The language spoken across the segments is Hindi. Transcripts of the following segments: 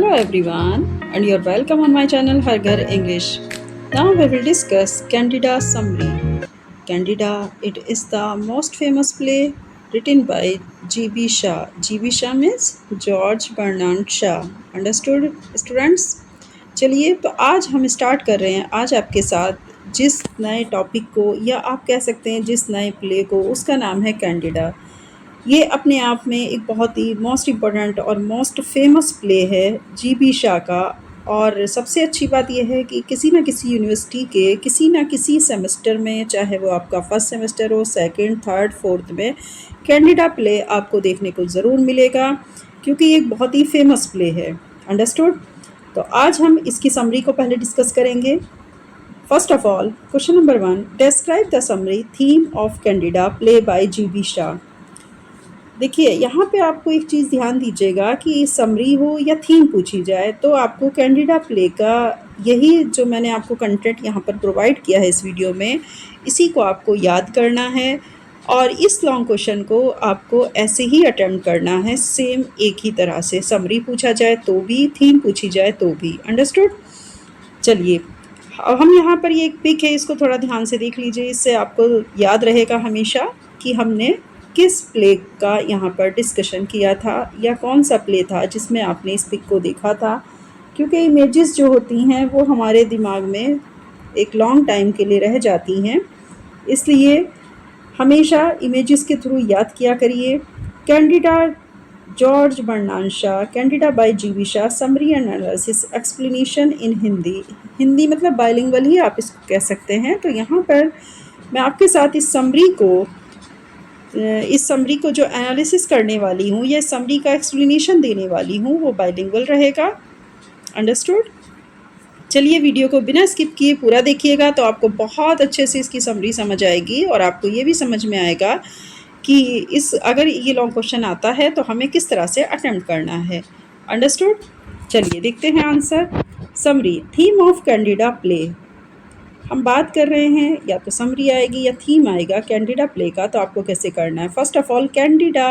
Hello everyone, and you're welcome on my channel Harghar English. Now we will discuss Candida Summary. Candida, it is the most famous play written by G.B. Shah. G.B. Shah means George Bernard Shaw. Understood, students? चलिए तो आज हम स्टार्ट कर रहे हैं आज आपके साथ जिस नए टॉपिक को या आप कह सकते हैं जिस नए प्ले को उसका नाम है कैंडिडा। ये अपने आप में एक बहुत ही मोस्ट इम्पोर्टेंट और मोस्ट फेमस प्ले है जी.बी. शाह का। और सबसे अच्छी बात यह है कि किसी न किसी यूनिवर्सिटी के किसी न किसी सेमेस्टर में, चाहे वो आपका फर्स्ट सेमेस्टर हो, सेकंड, थर्ड, फोर्थ में, कैंडिडा प्ले आपको देखने को ज़रूर मिलेगा क्योंकि ये एक बहुत ही फेमस प्ले है। अंडरस्टूड? तो आज हम इसकी समरी को पहले डिस्कस करेंगे। First of all, question number 1, describe the summary theme of Candida play by G B. Shah. देखिए यहाँ पे आपको एक चीज़ ध्यान दीजिएगा कि समरी हो या थीम पूछी जाए तो आपको कैंडिडा प्ले का यही जो मैंने आपको कंटेंट यहाँ पर प्रोवाइड किया है इस वीडियो में, इसी को आपको याद करना है और इस लॉन्ग क्वेश्चन को आपको ऐसे ही अटेम्प्ट करना है, सेम एक ही तरह से। समरी पूछा जाए तो भी, थीम पूछी जाए तो भी। अंडरस्टूड? चलिए अब हम यहाँ पर ये एक पिक है, इसको थोड़ा ध्यान से देख लीजिए, इससे आपको याद रहेगा हमेशा कि हमने किस प्ले का यहाँ पर डिस्कशन किया था या कौन सा प्ले था जिसमें आपने इस पिक को देखा था। क्योंकि इमेजेस जो होती हैं वो हमारे दिमाग में एक लॉन्ग टाइम के लिए रह जाती हैं, इसलिए हमेशा इमेजेस के थ्रू याद किया करिए। Candida George Bernard Shaw, Candida by G B. Shaw, summary and analysis, explanation in Hindi. Hindi मतलब बाइलिंगुअल ही आप इसको कह सकते हैं। तो यहाँ पर मैं आपके साथ इस समरी को जो एनालिसिस करने वाली हूँ या समरी का एक्सप्लेनेशन देने वाली हूँ वो बाइलिंगुअल रहेगा। अंडरस्टूड? चलिए वीडियो को बिना स्किप किए पूरा देखिएगा तो आपको बहुत अच्छे से इसकी समरी समझ आएगी और आपको ये भी समझ में आएगा कि अगर ये लॉन्ग क्वेश्चन आता है तो हमें किस तरह से अटेम्प्ट करना है। अंडरस्टूड? चलिए देखते हैं answer. Summary, theme of Candida play. हम बात कर रहे हैं या तो समरी आएगी या थीम आएगा कैंडिडा प्ले का, तो आपको कैसे करना है। First of all, Candida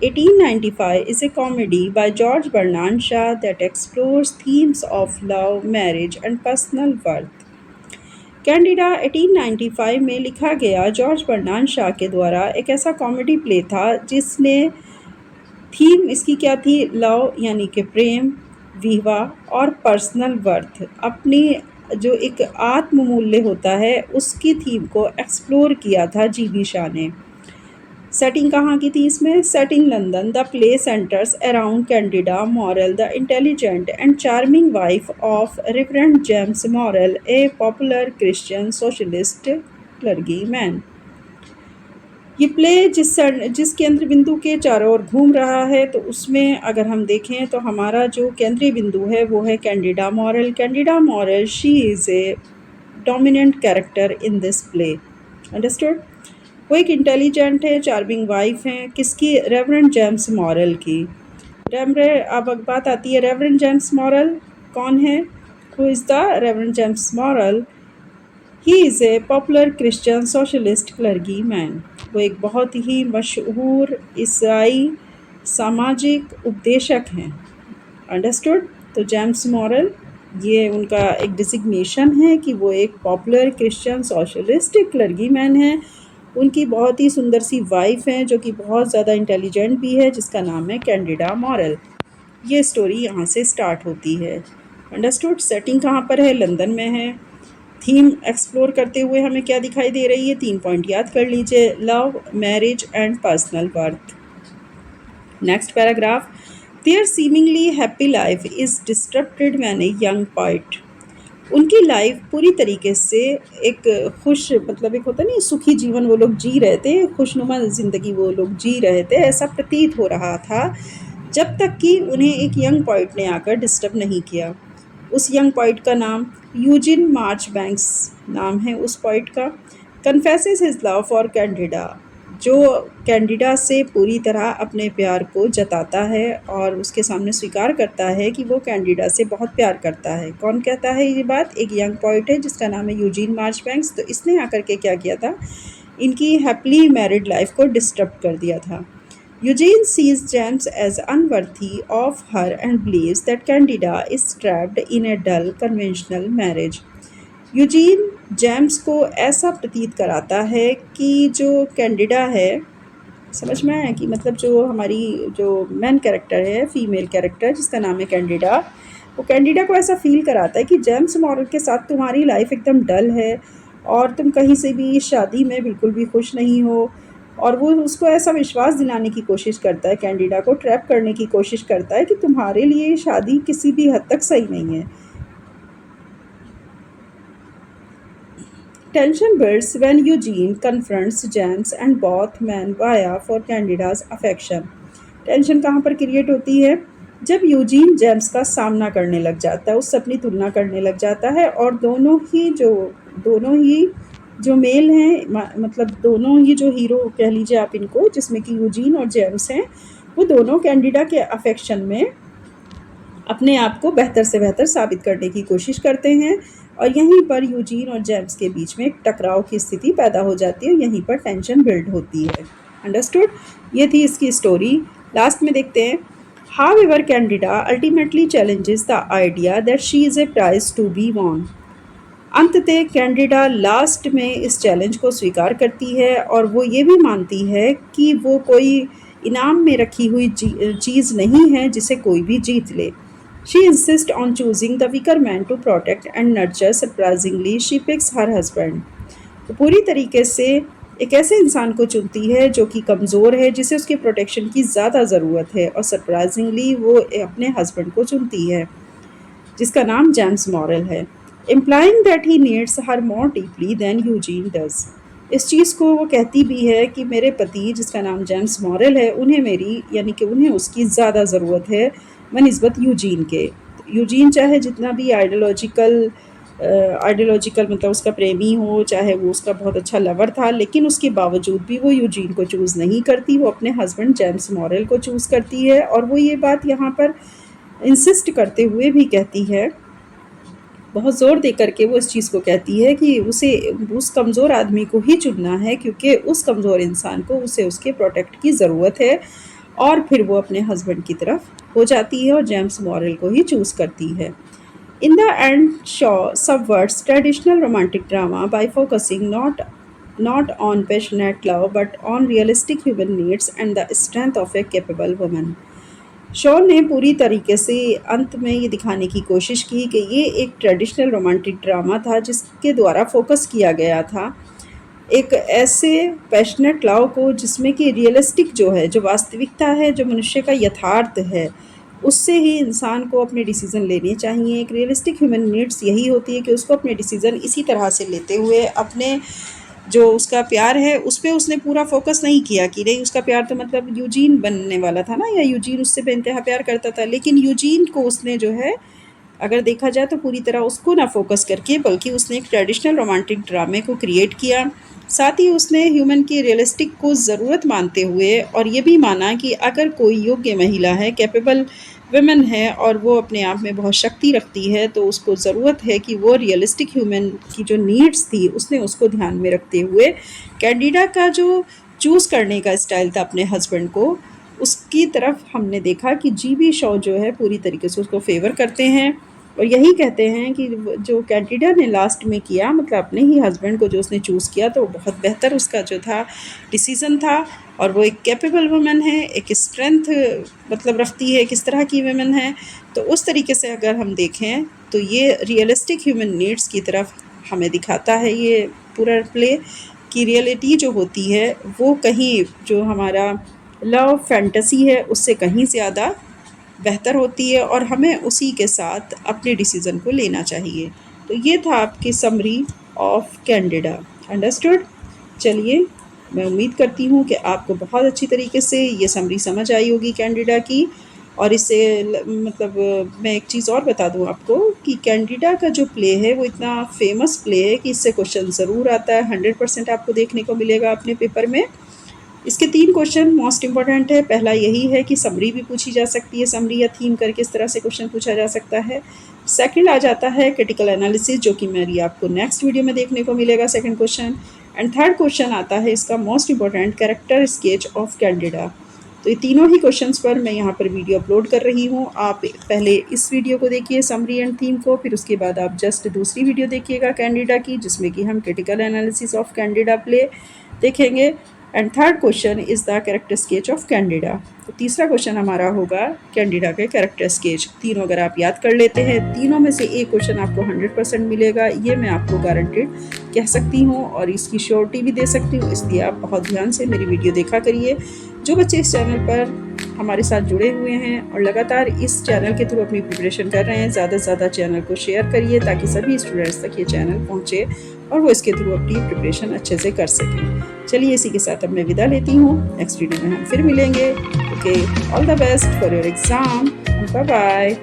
1895 is a comedy by George Bernard Shaw that explores themes of love, marriage and personal worth. Candida 1895 में लिखा गया जॉर्ज बर्नार्ड शॉ के द्वारा एक ऐसा कॉमेडी प्ले था जिसने थीम इसकी क्या थी, लव यानी कि प्रेम, विवाह और पर्सनल वर्थ, अपनी जो एक आत्ममूल्य होता है उसकी थीम को एक्सप्लोर किया था जी.बी. शाह ने। सेटिंग कहाँ की थी इसमें? Set in London. The play centres around Candida moral, the intelligent and charming wife of reverend James moral, A popular Christian socialist clergy man. ये प्ले जिस केंद्र बिंदु के चारों ओर घूम रहा है, तो उसमें अगर हम देखें तो हमारा जो केंद्रीय बिंदु है वो है Candida moral. Candida moral, she is a dominant character in this play. Understood? वो एक इंटेलिजेंट है, चार्मिंग वाइफ हैं, किसकी? रेवरेंड जेम्स मॉरल की। अब बात आती है रेवरेंड जेम्स मॉरल कौन है? Who is the reverend James moral? He is a popular Christian socialist clergy man. वो एक बहुत ही मशहूर ईसाई सामाजिक उपदेशक हैं। अंडरस्टूड? तो जेम्स मॉरल, ये उनका एक डिजिग्नेशन है कि वो एक popular Christian socialist clergy man है। उनकी बहुत ही सुंदर सी वाइफ हैं जो कि बहुत ज़्यादा इंटेलिजेंट भी है, जिसका नाम है कैंडिडा मॉरल। ये स्टोरी यहाँ से स्टार्ट होती है। अंडरस्टूड? सेटिंग कहाँ पर है? लंदन में है। थीम एक्सप्लोर करते हुए हमें क्या दिखाई दे रही है? 3 पॉइंट याद कर लीजिए, love, marriage and personal worth. Next paragraph, there seemingly happy life is disrupted when a young poet. उनकी लाइफ पूरी तरीके से एक खुश, मतलब एक होता नहीं सुखी जीवन वो लोग जी रहे थे, खुशनुमा ज़िंदगी वो लोग जी रहे थे, ऐसा प्रतीत हो रहा था जब तक कि उन्हें एक यंग पोएट ने आकर डिस्टर्ब नहीं किया। उस यंग पोएट का नाम यूजिन मार्चबैंक्स नाम है उस पोएट का। Confesses his love for Candida, जो कैंडिडा से पूरी तरह अपने प्यार को जताता है और उसके सामने स्वीकार करता है कि वो कैंडिडा से बहुत प्यार करता है। कौन कहता है ये बात? एक यंग पोएट है जिसका नाम है यूजिन मार्चबैंक्स। तो इसने आकर के क्या किया था, इनकी हैप्पली मैरिड लाइफ को डिस्टर्ब कर दिया था। Eugene sees James as unworthy of her and believes that Candida is trapped in a dull conventional marriage. Eugene James को ऐसा प्रतीत कराता है कि जो कैंडिडा है, समझ में आया कि मतलब जो हमारी जो मैन कैरेक्टर है, फीमेल कैरेक्टर जिसका नाम है कैंडिडा, वो कैंडिडा को ऐसा फील कराता है कि जेम्स मॉरल के साथ तुम्हारी लाइफ एकदम डल है और तुम कहीं से भी शादी में बिल्कुल भी खुश नहीं हो। और वो उसको ऐसा विश्वास दिलाने की कोशिश करता है, कैंडिडा को ट्रैप करने की कोशिश करता है कि तुम्हारे लिए शादी किसी भी हद तक सही नहीं है। Tension builds when Eugene confronts James and both men vie for Candida's affection. Tension कहाँ पर क्रिएट होती है? जब यूजीन जेम्स का सामना करने लग जाता है, उससे अपनी तुलना करने लग जाता है और दोनों ही जो मेल हैं, मतलब दोनों ही जो हीरो कह लीजिए आप इनको, जिसमें कि यूजीन और जेम्स हैं, वो दोनों कैंडिडा के अफेक्शन में अपने आप को बेहतर से बेहतर साबित करने की कोशिश करते हैं और यहीं पर यूजीन और जेम्स के बीच में एक टकराव की स्थिति पैदा हो जाती है, यहीं पर टेंशन बिल्ड होती है। अंडरस्टूड? ये थी इसकी स्टोरी। लास्ट में देखते हैं। However, Candida ultimately challenges the idea that she is a prize to be won. अंततः कैंडिडा लास्ट में इस चैलेंज को स्वीकार करती है और वो ये भी मानती है कि वो कोई इनाम में रखी हुई चीज़ नहीं है जिसे कोई भी जीत ले। She insists on choosing the weaker man to protect and nurture. Surprisingly, she picks her husband. तो पूरी तरीके से एक ऐसे इंसान को चुनती है जो कि कमज़ोर है, जिसे उसके प्रोटेक्शन की ज़्यादा ज़रूरत है, और सरप्राइजिंगली वो अपने हस्बैंड को चुनती है जिसका नाम जेम्स मॉरल है, implying that he needs her more deeply than Eugene does. इस चीज़ को वो कहती भी है कि मेरे पति जिसका नाम जेम्स मॉरल है, उन्हें मेरी यानी कि उन्हें उसकी ज़्यादा ज़रूरत है बनिस्बत यूजीन के। यूजीन चाहे जितना भी आइडियोलॉजिकल मतलब उसका प्रेमी हो, चाहे वो उसका बहुत अच्छा लवर था, लेकिन उसके बावजूद भी वो यूजीन को चूज़ नहीं करती, वो अपने हस्बैंड जेम्स मॉरल को चूज़ करती है। और वो ये बात यहाँ पर इंसिस्ट करते हुए भी कहती है, बहुत ज़ोर दे करके वो इस चीज़ को कहती है कि उसे उस कमज़ोर आदमी को ही चुनना है, क्योंकि उस कमज़ोर इंसान को उसे उसके प्रोटेक्ट की ज़रूरत है। और फिर वो अपने हस्बैंड की तरफ हो जाती है और जेम्स मॉरल को ही चूज़ करती है। In the end, Shaw subverts traditional romantic drama by focusing not on passionate love but on realistic human needs and the strength of a capable woman. Shaw ने पूरी तरीके से अंत में ये दिखाने की कोशिश की कि ये एक ट्रेडिशनल रोमांटिक ड्रामा था जिसके द्वारा फोकस किया गया था एक ऐसे पैशनेट लव को जिसमें कि रियलिस्टिक जो है, जो वास्तविकता है, जो मनुष्य का यथार्थ है, उससे ही इंसान को अपने डिसीज़न लेने चाहिए। एक रियलिस्टिक ह्यूमन नीड्स यही होती है कि उसको अपने डिसीज़न इसी तरह से लेते हुए अपने जो उसका प्यार है उस पर उसने पूरा फोकस नहीं किया कि नहीं उसका प्यार तो मतलब यूजीन बनने वाला था ना, या यूजीन उससे बेइंतहा प्यार करता था, लेकिन यूजीन को उसने जो है अगर देखा जाए तो पूरी तरह उसको ना फोकस करके, बल्कि उसने एक ट्रेडिशनल रोमांटिक ड्रामे को क्रिएट किया। साथ ही उसने ह्यूमन की रियलिस्टिक को ज़रूरत मानते हुए और ये भी माना कि अगर कोई योग्य महिला है, कैपेबल वुमेन है और वो अपने आप में बहुत शक्ति रखती है, तो उसको ज़रूरत है कि वो रियलिस्टिक ह्यूमन की जो नीड्स थी उसने उसको ध्यान में रखते हुए कैंडिडा का जो चूज़ करने का स्टाइल था अपने हस्बैंड को, उसकी तरफ हमने देखा कि जी.बी. शॉ जो है पूरी तरीके से उसको फेवर करते हैं और यही कहते हैं कि जो कैंडिडा ने लास्ट में किया, मतलब अपने ही हस्बैंड को जो उसने चूज़ किया, तो बहुत बेहतर उसका जो था डिसीज़न था। और वो एक कैपेबल वुमेन है, एक स्ट्रेंथ मतलब रखती है, किस तरह की वुमेन है। तो उस तरीके से अगर हम देखें तो ये रियलिस्टिक ह्यूमन नीड्स की तरफ हमें दिखाता है ये पूरा प्ले, कि रियलिटी जो होती है वो कहीं जो हमारा लव फैंटेसी है उससे कहीं ज़्यादा बेहतर होती है और हमें उसी के साथ अपने डिसीज़न को लेना चाहिए। तो ये था आपकी समरी ऑफ कैंडिडा। अंडरस्टूड? चलिए, मैं उम्मीद करती हूँ कि आपको बहुत अच्छी तरीके से ये समरी समझ आई होगी कैंडिडा की। और इससे मतलब मैं एक चीज़ और बता दूँ आपको कि कैंडिडा का जो प्ले है वो इतना फेमस प्ले है कि इससे क्वेश्चन ज़रूर आता है, 100% आपको देखने को मिलेगा अपने पेपर में। इसके 3 क्वेश्चन मोस्ट इंपॉर्टेंट है। पहला यही है कि समरी भी पूछी जा सकती है, समरी या थीम करके इस तरह से क्वेश्चन पूछा जा सकता है। सेकंड आ जाता है क्रिटिकल एनालिसिस, जो कि मेरी आपको नेक्स्ट वीडियो में देखने को मिलेगा second question. And third question आता है इसका most important, character sketch of Candida. तो ये तीनों ही क्वेश्चंस पर मैं यहाँ पर वीडियो अपलोड कर रही हूँ। आप पहले इस वीडियो को देखिए समरी एंड थीम को, फिर उसके बाद आप जस्ट दूसरी वीडियो देखिएगा कैंडिडा की, जिसमें कि हम critical analysis of Candida play देखेंगे। And third question is the character sketch of Candida. तो तीसरा क्वेश्चन हमारा होगा कैंडिडा के कैरेक्टर स्केच। तीनों अगर आप याद कर लेते हैं, तीनों में से एक क्वेश्चन आपको 100% मिलेगा, ये मैं आपको गारंटेड कह सकती हूँ और इसकी श्योरिटी भी दे सकती हूँ। इसलिए आप बहुत ध्यान से मेरी वीडियो देखा करिए। जो बच्चे इस चैनल पर हमारे साथ जुड़े हुए हैं और लगातार इस चैनल के थ्रू अपनी प्रिपरेशन कर रहे हैं, ज़्यादा से ज़्यादा चैनल को शेयर करिए ताकि सभी स्टूडेंट्स तक ये चैनल पहुँचे और वो इसके थ्रू अपनी प्रिपरेशन अच्छे से कर सकें। चलिए इसी के साथ अब मैं विदा लेती हूँ, नेक्स्ट वीडियो में हम फिर मिलेंगे। Okay, all the best for your exam, bye bye.